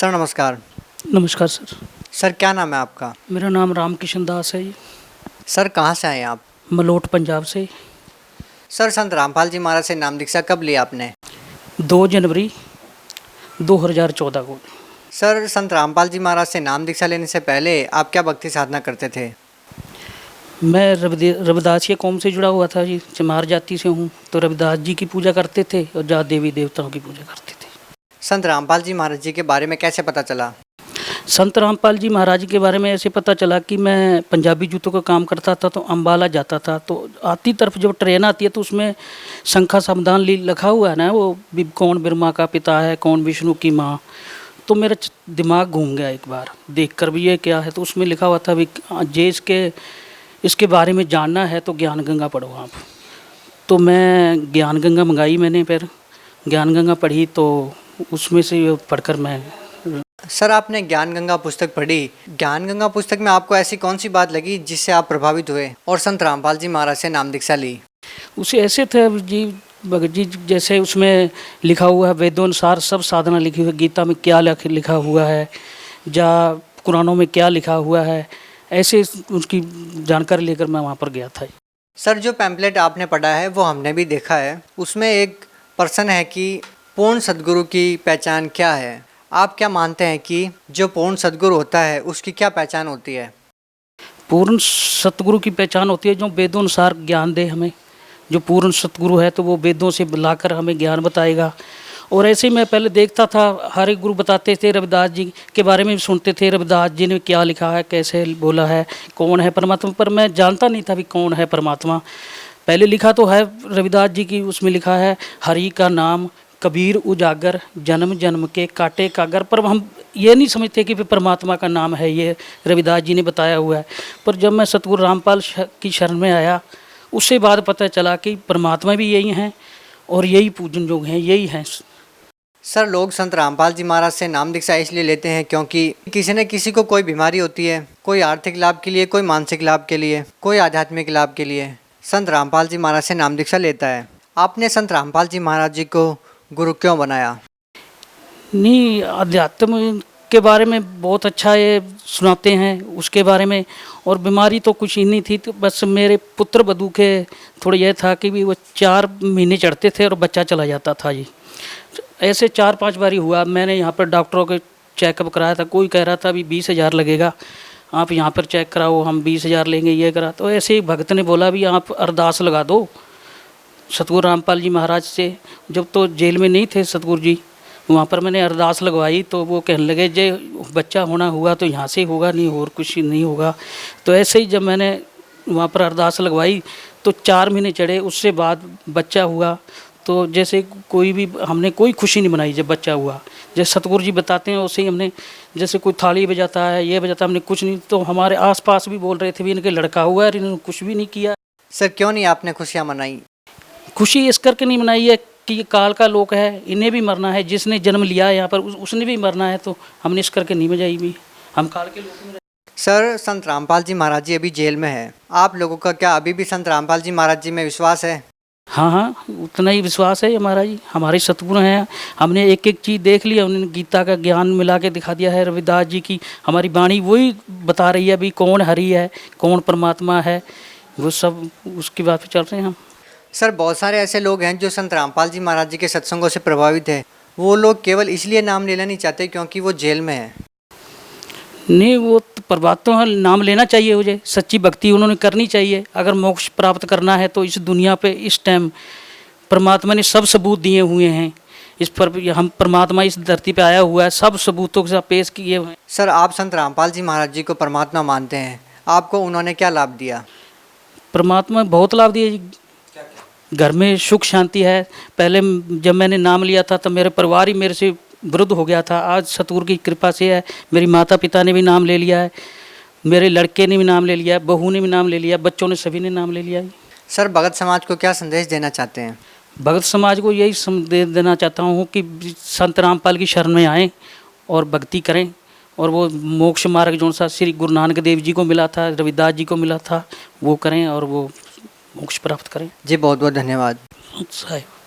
Sir नमस्कार। नमस्कार sir. Sir क्या नाम है आपका? मेरा नाम रामकिशन दास है जी। सर कहाँ से आए हैं आप? मलोट पंजाब से। सर संत रामपाल जी महाराज से नाम दीक्षा कब ली आपने? 2 जनवरी 2014 को। सर संत रामपाल जी महाराज से नाम दीक्षा लेने से पहले आप क्या भक्ति साधना करते थे? मैं रविदासिया कौम से जुड़ा हुआ था जी, चमार जाति से हूँ। तो रविदास जी की पूजा करते थे और जा देवी देवताओं की पूजा करते थे। संत रामपाल जी महाराज जी के बारे में कैसे पता चला? संत रामपाल जी महाराज के बारे में ऐसे पता चला कि मैं पंजाबी जूतों का काम करता था, तो अम्बाला जाता था। तो आती तरफ जब ट्रेन आती है तो उसमें शंखा सावधान लिखा हुआ है ना, वो कौन ब्रह्मा का पिता है, कौन विष्णु की माँ। तो मेरा दिमाग घूम गया एक बार देख कर भी, ये क्या है। तो उसमें लिखा हुआ था भी जे इसके बारे में जानना है तो ज्ञान गंगा पढ़ो आप। तो मैं ज्ञान गंगा मंगाई मैंने, फिर ज्ञान गंगा पढ़ी तो उसमें से पढ़कर मैं। सर आपने ज्ञान गंगा पुस्तक पढ़ी, ज्ञान गंगा पुस्तक में आपको ऐसी कौन सी बात लगी जिससे आप प्रभावित हुए और संत रामपाल जी महाराज से नाम दीक्षा ली? उसे ऐसे थे जी भगत जी, जैसे उसमें लिखा हुआ है वेदोनुसार सब साधना लिखी हुई, गीता में क्या लिखा हुआ है, या कुरानों में क्या लिखा हुआ है, ऐसे उसकी जानकारी लेकर मैं वहाँ पर गया था। सर जो पैम्पलेट आपने पढ़ा है वो हमने भी देखा है, उसमें एक प्रश्न है कि पूर्ण सद्गुरु की पहचान क्या है? आप क्या मानते हैं कि जो पूर्ण सद्गुरु होता है उसकी क्या पहचान होती है? पूर्ण सतगुरु की पहचान होती है जो वेदों अनुसार ज्ञान दे हमें। जो पूर्ण सतगुरु है तो वो वेदों से लाकर हमें ज्ञान बताएगा। और ऐसे ही मैं पहले देखता था, हर एक गुरु बताते थे, रविदास जी के बारे में भी सुनते थे, रविदास जी ने क्या लिखा है, कैसे बोला है, कौन है परमात्मा। पर मैं जानता नहीं था भी कौन है परमात्मा। पहले लिखा तो है रविदास जी की, उसमें लिखा है हरि का नाम कबीर उजागर, जन्म जन्म के काटे कागर। पर हम ये नहीं समझते कि परमात्मा का नाम है, ये रविदास जी ने बताया हुआ है। पर जब मैं सतगुरु रामपाल की शरण में आया, उससे बाद पता चला कि परमात्मा भी यही हैं और यही पूजन योग हैं, यही हैं। सर लोग संत रामपाल जी महाराज से नाम दीक्षा इसलिए लेते हैं क्योंकि किसी न किसी को कोई बीमारी होती है, कोई आर्थिक लाभ के लिए, कोई मानसिक लाभ के लिए, कोई आध्यात्मिक लाभ के लिए संत रामपाल जी महाराज से नाम दीक्षा लेता है। आपने संत रामपाल जी महाराज जी को गुरु क्यों बनाया? नहीं, अध्यात्म के बारे में बहुत अच्छा ये सुनाते हैं उसके बारे में। और बीमारी तो कुछ ही नहीं थी, तो बस मेरे पुत्र वधू के थोड़ा यह था कि भी वो 4 महीने चढ़ते थे और बच्चा चला जाता था जी। ऐसे 4-5 बारी हुआ। मैंने यहाँ पर डॉक्टरों के चेकअप कराया था, कोई कह रहा था भी 20,000 लगेगा, आप यहाँ पर चेक कराओ, हम 20,000 लेंगे, ये करा। तो ऐसे ही भक्त ने बोला भी आप अरदास लगा दो सतगुरु रामपाल जी महाराज से। जब तो जेल में नहीं थे सतगुरु जी, वहाँ पर मैंने अरदास लगवाई तो वो कहने लगे जे बच्चा होना हुआ तो यहाँ से होगा, नहीं और कुछ नहीं होगा। तो ऐसे ही जब मैंने वहाँ पर अरदास लगवाई तो 4 महीने चढ़े, उससे बाद बच्चा हुआ। तो जैसे कोई भी हमने कोई खुशी नहीं मनाई जब बच्चा हुआ, जैसे सतगुरु जी बताते हैं वैसे ही हमने, जैसे कोई थाली बजाता है, ये बजाता, हमने कुछ नहीं। तो हमारे आसपास भी बोल रहे थे भी इनके लड़का हुआ है, इन्होंने कुछ भी नहीं किया। सर क्यों नहीं आपने खुशियाँ मनाई? खुशी इस करके नहीं मनाई है कि ये काल का लोक है, इन्हें भी मरना है, जिसने जन्म लिया है यहाँ पर उसने भी मरना है। तो हमने इस करके नहीं बजाई भी, हम काल के लोक में। सर संत रामपाल जी महाराज जी अभी जेल में है, आप लोगों का क्या अभी भी संत रामपाल जी महाराज जी में विश्वास है? हाँ, उतना ही विश्वास है हमारा जी। हमारे सतगुरु हैं, हमने एक एक चीज़ देख लिया, उन्होंने गीता का ज्ञान मिला के दिखा दिया है। रविदास जी की हमारी वाणी वही बता रही है भी कौन हरि है, कौन परमात्मा है, वो सब उसकी बात पे चल रहे हैं हम। सर बहुत सारे ऐसे लोग हैं जो संत रामपाल जी महाराज जी के सत्संगों से प्रभावित है, वो लोग केवल इसलिए नाम लेना नहीं चाहते क्योंकि वो जेल में है। नहीं, वो तो प्रभात तो है, नाम लेना चाहिए, मुझे सच्ची भक्ति उन्होंने करनी चाहिए। अगर मोक्ष प्राप्त करना है तो इस दुनिया पे इस टाइम परमात्मा ने सब सबूत दिए हुए हैं। इस पर हम परमात्मा इस धरती पे आया हुआ है, सब सबूतों के साथ पेश किए हुए हैं। सर आप संत रामपाल जी महाराज जी को परमात्मा मानते हैं, आपको उन्होंने क्या लाभ दिया? परमात्मा बहुत लाभ दिए जी। घर में सुख शांति है। पहले जब मैंने नाम लिया था तो मेरे परिवार ही मेरे से विरुद्ध हो गया था। आज सतगुरु की कृपा से है, मेरी माता पिता ने भी नाम ले लिया है, मेरे लड़के ने भी नाम ले लिया है, बहू ने भी नाम ले लिया, बच्चों ने सभी ने नाम ले लिया है। सर भगत समाज को क्या संदेश देना चाहते हैं? भगत समाज को यही संदेश देना चाहता हूँ कि संत रामपाल की शरण में आएँ और भक्ति करें, और वो मोक्ष मार्ग जो सा श्री गुरु नानक देव जी को मिला था, रविदास जी को मिला था, वो करें और वो मोक्ष प्राप्त करें। जी बहुत बहुत धन्यवाद साहिब।